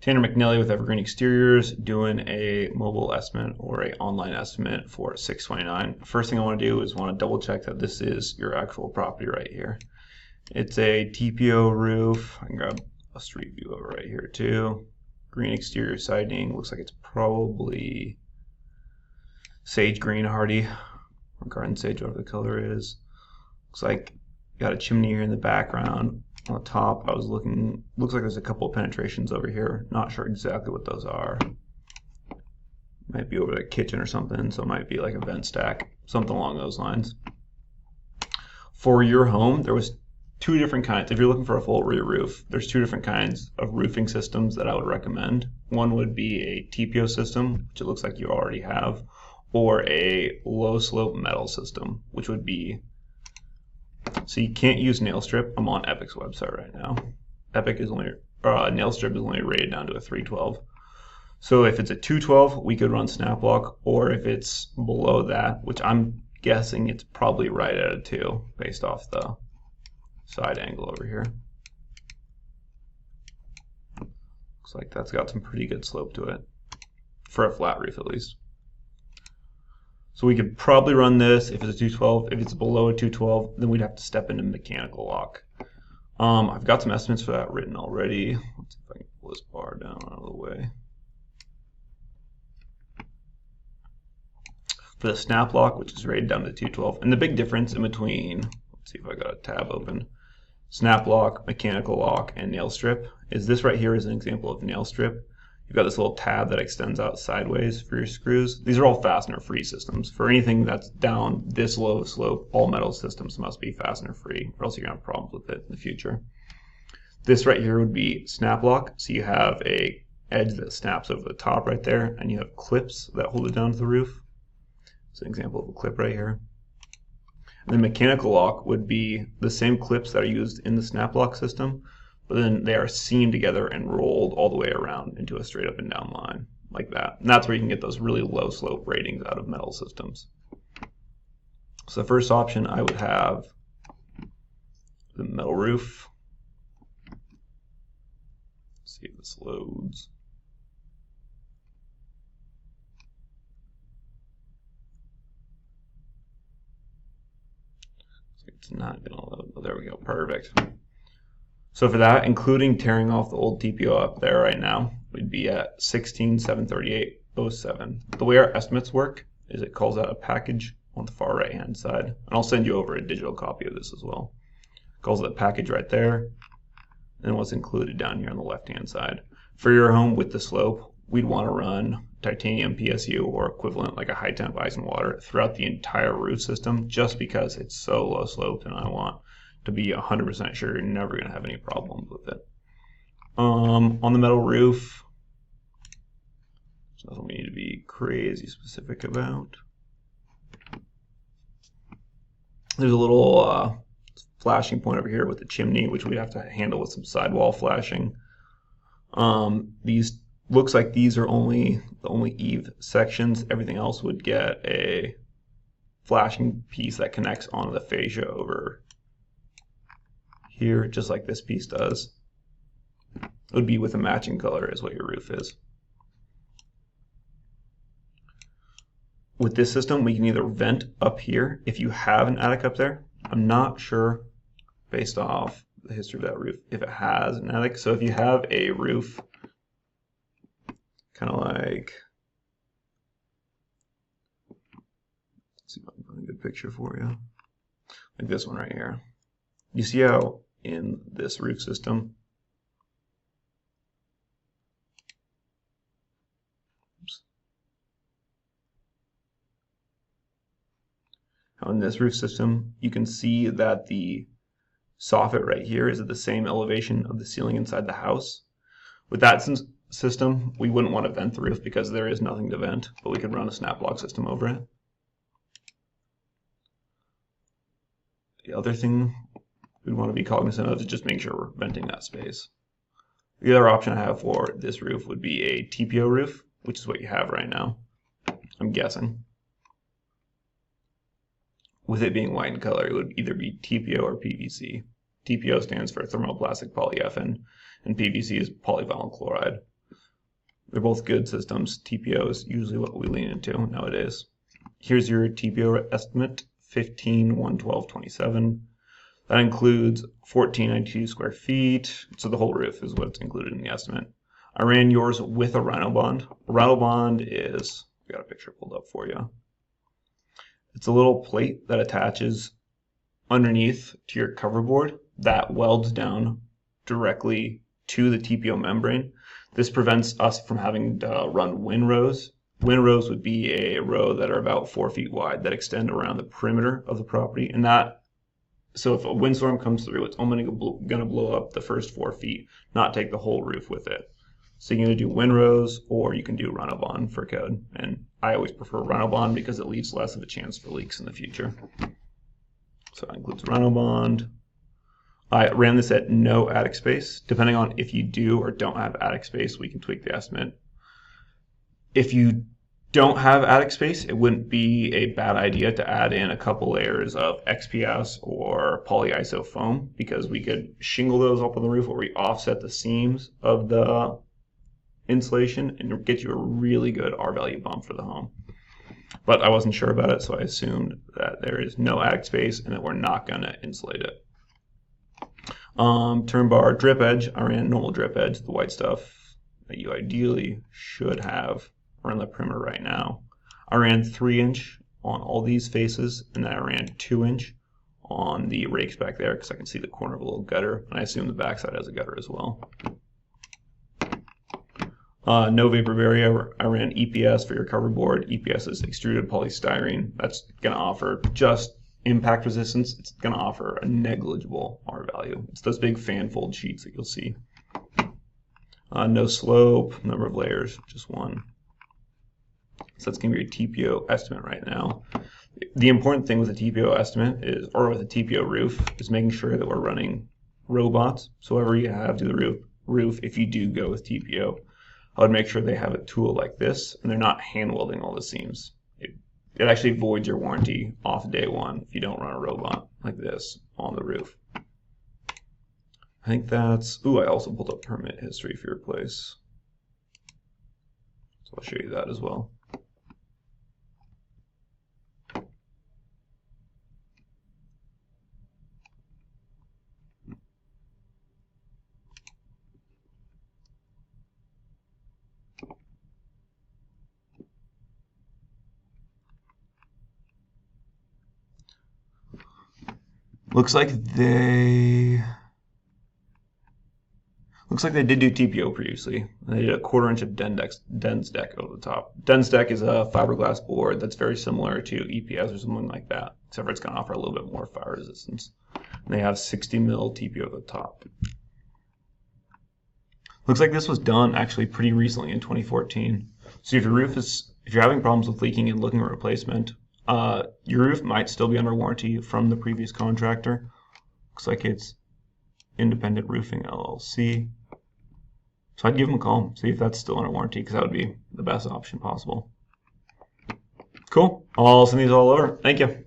Tanner McNally with Evergreen Exteriors doing a mobile estimate or a online estimate for 629. First thing I want to do is want to double check that this is your actual property right here. It's a TPO roof. I can grab a street view of it right here too. Green exterior siding. Looks like it's probably sage green hardy or garden sage, whatever the color is. Looks like you got a chimney here in the background. On the top, I was looking, looks like there's a couple of penetrations over here. Not sure exactly what those are. Might be over the kitchen or something, so it might be like a vent stack, something along those lines. For your home, there was two different kinds. If you're looking for a full re-roof, there's two different kinds of roofing systems that I would recommend. One would be a TPO system, which it looks like you already have, or a low slope metal system, which would be, so you can't use nail strip. I'm on Epic's website right now. Epic is only, nail strip is only rated down to a 312. So if it's a 212, we could run snap lock, or if it's below that, which I'm guessing it's probably right at a 2 based off the side angle over here. Looks like that's got some pretty good slope to it, for a flat roof at least. So we could probably run this if it's a 212. If it's below a 212, then we'd have to step into mechanical lock. I've got some estimates for that written already. Let's see if I can pull this bar down out of the way. For the snap lock, which is rated down to 212, and the big difference in between, let's see if I got a tab open, snap lock, mechanical lock, and nail strip is this right here is an example of nail strip. You've got this little tab that extends out sideways for your screws. These are all fastener-free systems. For anything that's down this low slope, all metal systems must be fastener-free, or else you're going to have problems with it in the future. This right here would be snap lock. So you have a edge that snaps over the top right there, and you have clips that hold it down to the roof. It's an example of a clip right here. And then mechanical lock would be the same clips that are used in the snap lock system, but then they are seamed together and rolled all the way around into a straight up and down line like that. And that's where you can get those really low slope ratings out of metal systems. So the first option I would have the metal roof. Let's see if this loads. It's not going to load. Oh, there we go. Perfect. So for that, including tearing off the old TPO up there right now, we'd be at 16,738.07. The way our estimates work is it calls out a package on the far right hand side, and I'll send you over a digital copy of this as well. It calls it a package right there, and what's included down here on the left hand side. For your home with the slope, we'd want to run titanium PSU or equivalent, like a high temp ice and water, throughout the entire roof system, just because it's so low sloped, and I want to be 100% sure you're never going to have any problems with it. On the metal roof, there's nothing we need to be crazy specific about. There's a little flashing point over here with the chimney, which we'd have to handle with some sidewall flashing. These looks like these are the only eave sections. Everything else would get a flashing piece that connects onto the fascia over here, just like this piece does. It would be with a matching color is what your roof is. With this system, we can either vent up here if you have an attic up there. I'm not sure, based off the history of that roof, if it has an attic. So if you have a roof, kind of like, let's see if I can find a good picture for you, like this one right here. You see how in this roof system, how in this roof system you can see that the soffit right here is at the same elevation of the ceiling inside the house. With that system, we wouldn't want to vent the roof because there is nothing to vent, but we could run a snap lock system over it. The other thing we'd want to be cognizant of is just making sure we're venting that space. The other option I have for this roof would be a TPO roof, which is what you have right now, I'm guessing. With it being white in color, it would either be TPO or PVC. TPO stands for thermoplastic polyethylene, and PVC is polyvinyl chloride. They're both good systems. TPO is usually what we lean into nowadays. Here's your TPO estimate, 15,112.27. That includes 1,492 square feet, so the whole roof is what's included in the estimate. I ran yours with a Rhino bond. A Rhino bond is, I got a picture pulled up for you. It's a little plate that attaches underneath to your cover board that welds down directly to the TPO membrane. This prevents us from having to run windrows. Windrows would be a row that are about 4 feet wide that extend around the perimeter of the property, and so if a windstorm comes through, it's only going to blow up the first 4 feet, not take the whole roof with it. So you can either do windrows or you can do Rhino bond for code, and I always prefer Rhino bond because it leaves less of a chance for leaks in the future. So that includes Rhino bond. I ran this at no attic space. Depending on if you do or don't have attic space, we can tweak the estimate. If you don't have attic space, it wouldn't be a bad idea to add in a couple layers of XPS or polyiso foam, because we could shingle those up on the roof where we offset the seams of the insulation and get you a really good R-value bump for the home. But I wasn't sure about it, so I assumed that there is no attic space and that we're not going to insulate it. Turn bar drip edge, I ran normal drip edge, the white stuff that you ideally should have around the perimeter right now. I ran 3-inch on all these faces, and then I ran 2-inch on the rakes back there because I can see the corner of a little gutter, and I assume the backside has a gutter as well. No vapor barrier. I ran EPS for your cover board. EPS is extruded polystyrene. That's going to offer just impact resistance. It's going to offer a negligible R value. It's those big fan fold sheets that you'll see. No slope, number of layers, just 1. So that's going to be your TPO estimate right now. The important thing with a TPO estimate is, or with a TPO roof, is making sure that we're running robots. So whatever you have to the roof, if you do go with TPO, I would make sure they have a tool like this and they're not hand welding all the seams. It actually voids your warranty off day one if you don't run a robot like this on the roof. I think that's, I also pulled up permit history for your place. So I'll show you that as well. Looks like they did do TPO previously. They did a 1/4 inch of Densdeck over the top. Densdeck is a fiberglass board that's very similar to EPS or something like that, except for it's going to offer a little bit more fire resistance. And they have 60 mil TPO at the top. Looks like this was done actually pretty recently in 2014. So if you're having problems with leaking and looking at replacement, your roof might still be under warranty from the previous contractor. Looks like it's Independent Roofing LLC. So I'd give them a call, see if that's still under warranty, because that would be the best option possible. Cool. I'll send these all over. Thank you.